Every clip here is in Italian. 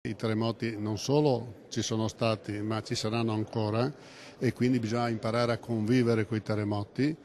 I terremoti non solo ci sono stati, ma ci saranno ancora e quindi bisogna imparare a convivere con i terremoti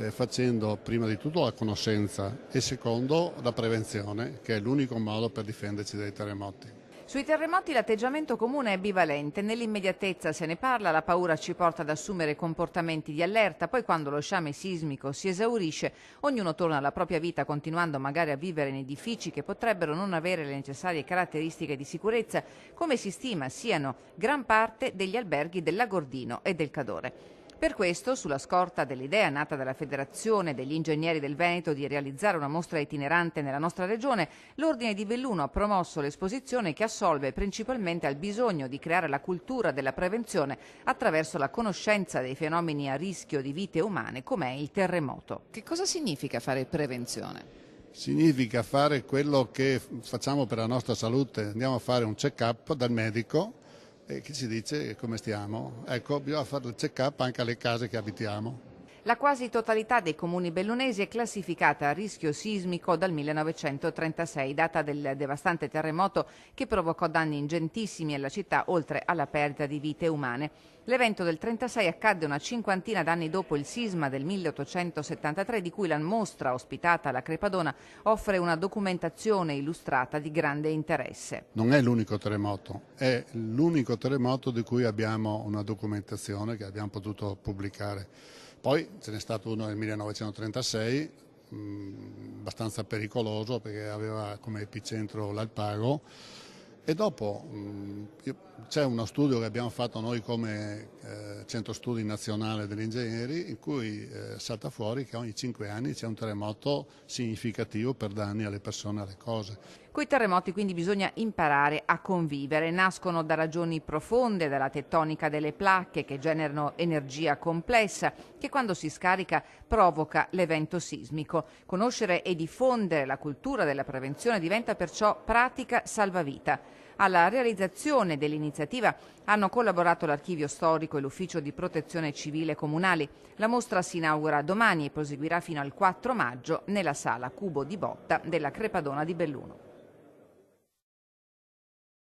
facendo prima di tutto la conoscenza e secondo la prevenzione, che è l'unico modo per difenderci dai terremoti. Sui terremoti l'atteggiamento comune è bivalente, nell'immediatezza se ne parla, la paura ci porta ad assumere comportamenti di allerta, poi quando lo sciame sismico si esaurisce, ognuno torna alla propria vita continuando magari a vivere in edifici che potrebbero non avere le necessarie caratteristiche di sicurezza, come si stima siano gran parte degli alberghi del Lagordino e del Cadore. Per questo, sulla scorta dell'idea nata dalla Federazione degli Ingegneri del Veneto di realizzare una mostra itinerante nella nostra regione, l'Ordine di Belluno ha promosso l'esposizione che assolve principalmente al bisogno di creare la cultura della prevenzione attraverso la conoscenza dei fenomeni a rischio di vite umane come è il terremoto. Che cosa significa fare prevenzione? Significa fare quello che facciamo per la nostra salute, andiamo a fare un check-up dal medico e che ci dice come stiamo. Ecco, bisogna fare il check-up anche alle case che abitiamo. La quasi totalità dei comuni bellunesi è classificata a rischio sismico dal 1936, data del devastante terremoto che provocò danni ingentissimi alla città, oltre alla perdita di vite umane. L'evento del 36 accadde una cinquantina d'anni dopo il sisma del 1873, di cui la mostra ospitata alla Crepadona offre una documentazione illustrata di grande interesse. Non è l'unico terremoto, è l'unico terremoto di cui abbiamo una documentazione che abbiamo potuto pubblicare. Poi ce n'è stato uno nel 1936, abbastanza pericoloso perché aveva come epicentro l'Alpago, e dopo c'è uno studio che abbiamo fatto noi come Centro Studi Nazionale degli Ingegneri, in cui salta fuori che ogni 5 anni c'è un terremoto significativo per danni alle persone e alle cose. Coi terremoti quindi bisogna imparare a convivere. Nascono da ragioni profonde, dalla tettonica delle placche che generano energia complessa che quando si scarica provoca l'evento sismico. Conoscere e diffondere la cultura della prevenzione diventa perciò pratica salvavita. Alla realizzazione dell'iniziativa hanno collaborato l'Archivio Storico e l'Ufficio di Protezione Civile Comunali. La mostra si inaugura domani e proseguirà fino al 4 maggio nella sala Cubo di Botta della Crepadona di Belluno.